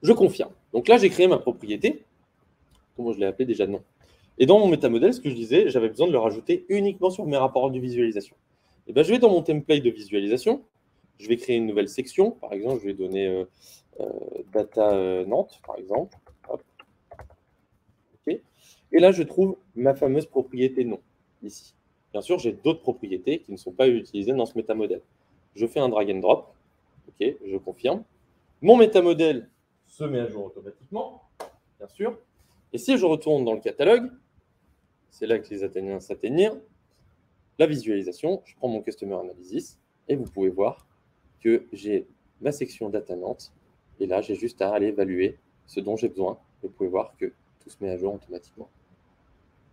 Je confirme. Donc là, j'ai créé ma propriété. Comment je l'ai appelé déjà? Non. Et dans mon métamodèle, ce que je disais, j'avais besoin de le rajouter uniquement sur mes rapports de visualisation. Et ben, je vais dans mon template de visualisation. Je vais créer une nouvelle section. Par exemple, je vais donner Data Nantes, par exemple. Hop. Okay. Et là, je trouve ma fameuse propriété nom, ici. Bien sûr, j'ai d'autres propriétés qui ne sont pas utilisées dans ce métamodèle. Je fais un drag and drop. OK, je confirme. Mon métamodèle se met à jour automatiquement, bien sûr. Et si je retourne dans le catalogue, c'est là que les Athéniens s'atteignirent, la visualisation, je prends mon Customer Analysis et vous pouvez voir que j'ai ma section Data Nantes. Et là, j'ai juste à aller évaluer ce dont j'ai besoin. Vous pouvez voir que tout se met à jour automatiquement.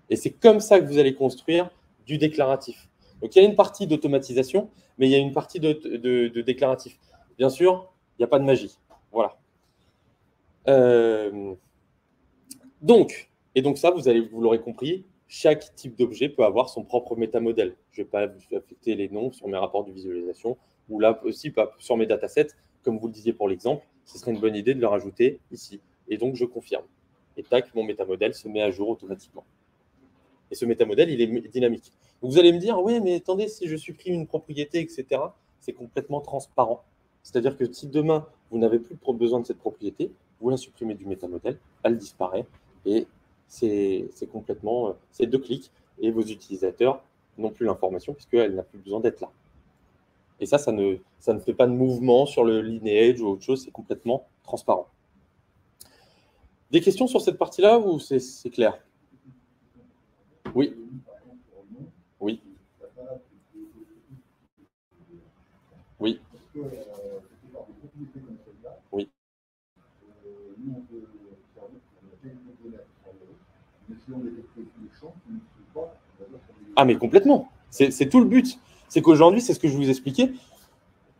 Et c'est comme ça que vous allez construire du déclaratif. Donc, il y a une partie d'automatisation, mais il y a une partie de déclaratif. Bien sûr, il n'y a pas de magie. Voilà. Donc ça, vous l'aurez compris, chaque type d'objet peut avoir son propre métamodèle. Je ne vais pas affecter les noms sur mes rapports de visualisation, ou là aussi sur mes datasets, comme vous le disiez pour l'exemple, ce serait une bonne idée de le rajouter ici. Et donc, je confirme. Et tac, mon métamodèle se met à jour automatiquement. Et ce métamodèle, il est dynamique. Donc, vous allez me dire, oui, mais attendez, si je supprime une propriété, etc., c'est complètement transparent. C'est-à-dire que si demain, vous n'avez plus besoin de cette propriété, vous la supprimez du métamodèle, elle disparaît, et c'est complètement, c'est 2 clics, et vos utilisateurs n'ont plus l'information puisqu'elle n'a plus besoin d'être là. Et ça ne fait pas de mouvement sur le lineage ou autre chose, c'est complètement transparent. Des questions sur cette partie-là ou c'est clair? Oui. Oui. Oui. Oui. Ah, mais complètement. C'est tout le but. C'est qu'aujourd'hui, c'est ce que je vous expliquais.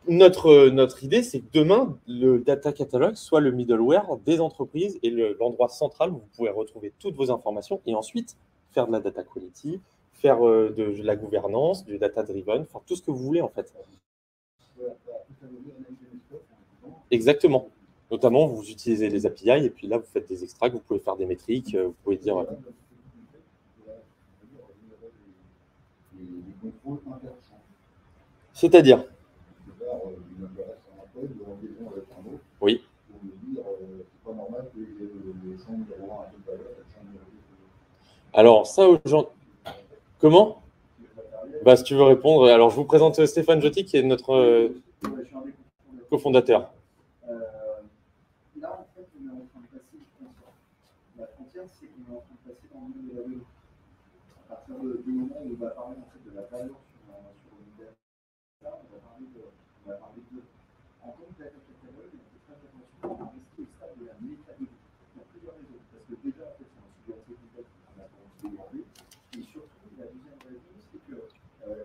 Notre idée, c'est que demain, le data catalog soit le middleware des entreprises et l'endroit central où vous pouvez retrouver toutes vos informations et ensuite faire de la data quality, faire de la gouvernance, du data driven, faire tout ce que vous voulez en fait. Exactement. Notamment, vous utilisez les API et puis là, vous faites des extracts, vous pouvez faire des métriques, vous pouvez dire. C'est-à-dire? Oui. Alors, ça, aujourd'hui. Comment? Bah, si tu veux répondre, alors je vous présente Stéphane Jotti, qui est notre cofondateur. Là, en fait, on est en train de passer une frontière. La frontière, c'est qu'on est en train de passer dans le monde de la donnée. À partir du moment où on va parler en fait, de la valeur sur une data, on va parler de. En tant que data catalogue, on fait très attention à rester au stade de la métadonnée. Il y a plusieurs raisons. Parce que déjà, en fait, c'est un sujet assez complexe qu'on a commencé à aborder. Et surtout, la deuxième raison, c'est que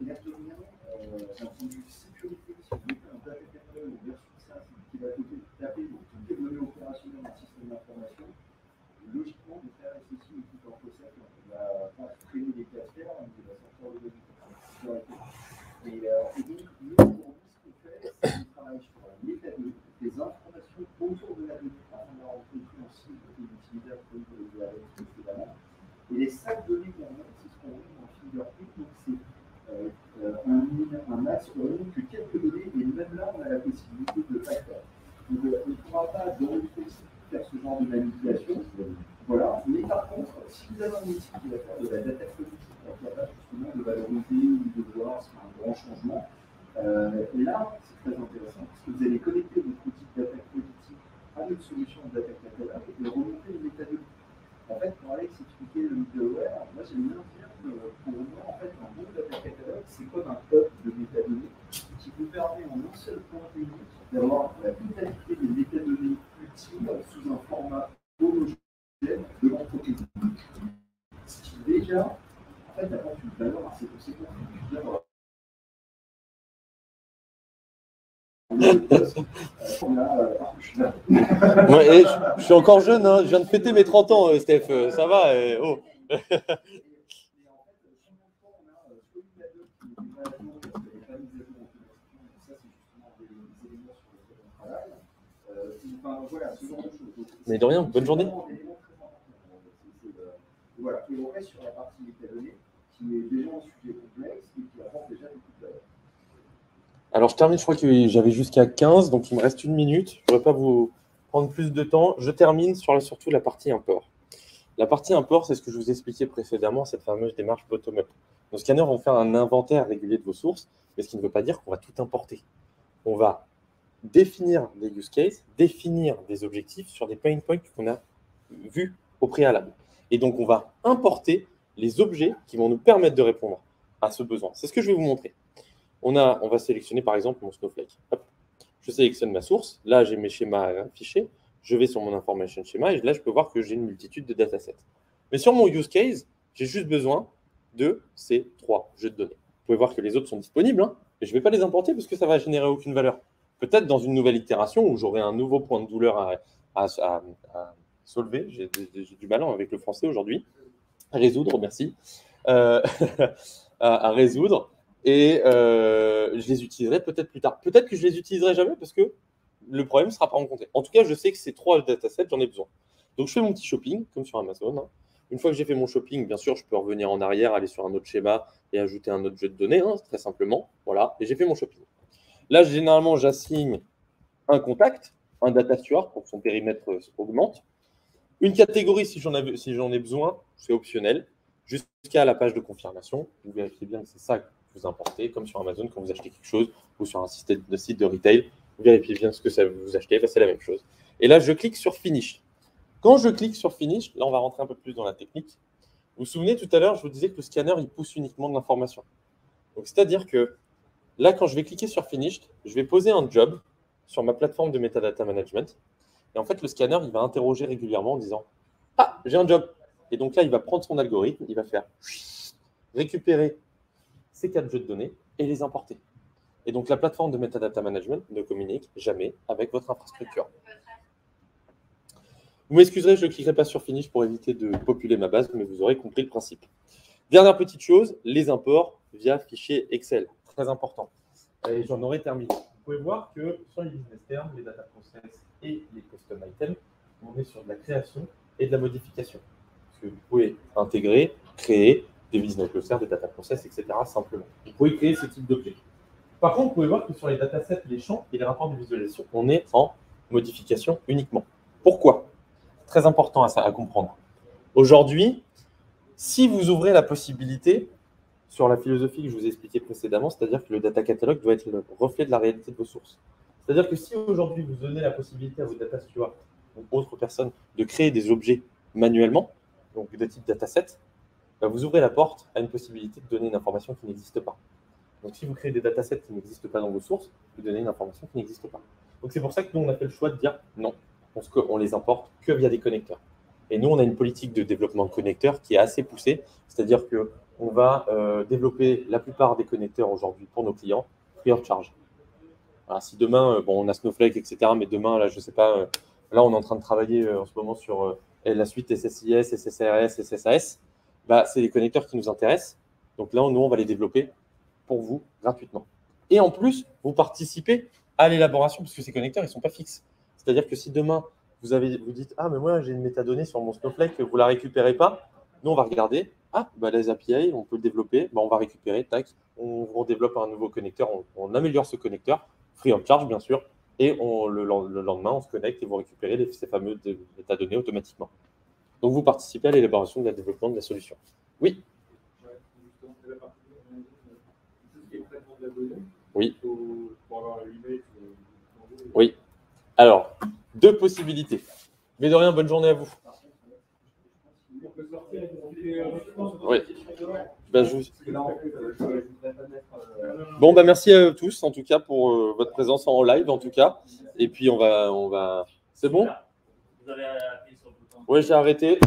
l'air de rien, d'un point de vue sécurité, si vous mettez un data catalogue versus ça, qui va taper dans toutes les données opérationnelles d'un système d'information, logiquement, de faire SSI ou tout en possède, on va pas freiner les cafetières, mais on va sortir le données. Et donc, nous, aujourd'hui, ce qu'on fait, c'est qu'on travaille sur la métadonnée, des informations autour de la donnée, afin de la rendre compréhensible et utilisable comme vous l'avez dit précédemment. Et les sacs de données qu'on a, c'est ce qu'on met en fingerprint, donc c'est un axe où on que quelques données, et même là, on a la possibilité de facteur. Donc, on ne pourra pas, dans le principe, faire ce genre de manipulation. Voilà. Mais par contre, si vous avez un outil qui va faire de la data quality, qui est capable justement de valoriser ou de voir si c'est un grand changement, là, c'est très intéressant parce que vous allez connecter votre outil de data quality à notre solution de data catalogue et remonter les métadonnées. En fait, pour Alex expliquer le middleware, moi j'aime bien dire que pour moi, en fait, un bon data catalogue, c'est comme un hub de métadonnées qui vous permet en un seul point unique d'avoir la totalité des métadonnées utiles sous un format homogène de l'entreprise. Ce qui déjà, en fait, apporte une valeur assez conséquente. Ouais, je suis encore jeune, hein. Je viens de fêter mes 30 ans, Steph. Ça va. Oh. Mais de rien, bonne journée. Voilà, et on reste sur la partie métadonnée qui est déjà un sujet complexe et qui apporte déjà beaucoup de valeur. Alors, je termine, je crois que j'avais jusqu'à 15, donc il me reste 1 minute. Je ne voudrais pas vous prendre plus de temps. Je termine sur surtout la partie import. La partie import, c'est ce que je vous expliquais précédemment, cette fameuse démarche bottom-up. Nos scanners vont faire un inventaire régulier de vos sources, mais ce qui ne veut pas dire qu'on va tout importer. On va définir des use cases, définir des objectifs sur des pain points qu'on a vus au préalable. Et donc, on va importer les objets qui vont nous permettre de répondre à ce besoin. C'est ce que je vais vous montrer. On va sélectionner par exemple mon Snowflake. Hop. Je sélectionne ma source. Là, j'ai mes schémas affichés. Je vais sur mon information schéma et là, je peux voir que j'ai une multitude de datasets. Mais sur mon use case, j'ai juste besoin de ces 3 jeux de données. Vous pouvez voir que les autres sont disponibles, hein, mais je ne vais pas les importer parce que ça ne va générer aucune valeur. Peut-être dans une nouvelle itération où j'aurai un nouveau point de douleur à solver. J'ai du mal avec le français aujourd'hui. À résoudre, merci. À résoudre. Et je les utiliserai peut-être plus tard. Peut-être que je les utiliserai jamais parce que le problème ne sera pas rencontré. En tout cas, je sais que ces 3 datasets, j'en ai besoin. Donc, je fais mon petit shopping, comme sur Amazon. Hein. Une fois que j'ai fait mon shopping, bien sûr, je peux revenir en arrière, aller sur un autre schéma et ajouter un autre jeu de données, hein, très simplement. Voilà, et j'ai fait mon shopping. Là, généralement, j'assigne un contact, un data steward pour que son périmètre augmente, une catégorie si j'en ai besoin, c'est optionnel, jusqu'à la page de confirmation. Vous vérifiez bien que c'est ça que vous importez, comme sur Amazon quand vous achetez quelque chose ou sur un site de retail. Vous vérifiez bien ce que ça vous achetez, c'est la même chose. Et là, je clique sur Finish. Quand je clique sur Finish, là, on va rentrer un peu plus dans la technique. Vous vous souvenez, tout à l'heure, je vous disais que le scanner, il pousse uniquement de l'information. Donc, c'est-à-dire que là, quand je vais cliquer sur Finish, je vais poser un job sur ma plateforme de metadata management. Et en fait, le scanner, il va interroger régulièrement en disant « Ah, j'ai un job !» Et donc là, il va prendre son algorithme, il va faire récupérer ces 4 jeux de données et les importer. Et donc, la plateforme de metadata management ne communique jamais avec votre infrastructure. Vous m'excuserez, je ne cliquerai pas sur Finish pour éviter de populer ma base, mais vous aurez compris le principe. Dernière petite chose, les imports via fichier Excel. Très important. Et j'en aurai terminé. Vous pouvez voir que sur les business terms, les data process et les custom items, on est sur de la création et de la modification. Parce que vous pouvez intégrer, créer des business clusters, des data process, etc. simplement. Vous pouvez créer ce type d'objet. Par contre, vous pouvez voir que sur les datasets, les champs et les rapports de visualisation, on est en modification uniquement. Pourquoi ? Très important à comprendre. Aujourd'hui, si vous ouvrez la possibilité, sur la philosophie que je vous ai expliquée précédemment, c'est-à-dire que le data catalogue doit être le reflet de la réalité de vos sources. C'est-à-dire que si aujourd'hui vous donnez la possibilité à vos data stewards ou autres personnes de créer des objets manuellement, donc de type dataset, vous ouvrez la porte à une possibilité de donner une information qui n'existe pas. Donc si vous créez des datasets qui n'existent pas dans vos sources, vous donnez une information qui n'existe pas. Donc c'est pour ça que nous, on a fait le choix de dire non, on les importe que via des connecteurs. Et nous, on a une politique de développement de connecteurs qui est assez poussée, c'est-à-dire qu'on va développer la plupart des connecteurs aujourd'hui pour nos clients free of charge. Alors, si demain, on a Snowflake, etc., mais demain, là, je ne sais pas, là, on est en train de travailler en ce moment sur la suite SSIS, SSRS, SSAS, c'est les connecteurs qui nous intéressent. Donc là, nous, on va les développer pour vous gratuitement. Et en plus, vous participez à l'élaboration, parce que ces connecteurs, ils ne sont pas fixes. C'est-à-dire que si demain, vous dites « Ah, mais moi, j'ai une métadonnée sur mon Snowflake, vous ne la récupérez pas », nous, on va regarder « Ah, les API, on peut le développer, on va récupérer, tac, on développe un nouveau connecteur, on améliore ce connecteur, free of charge, bien sûr, et le lendemain, on se connecte et vous récupérez ces fameux métadonnées automatiquement. » Donc, vous participez à l'élaboration et au développement de la solution. Oui. Oui. Oui. Alors, 2 possibilités. Mais de rien, bonne journée à vous. Oui. Bon, merci à tous, en tout cas, pour votre présence en live, en tout cas. Et puis, on va... C'est bon ? Oui, j'ai arrêté.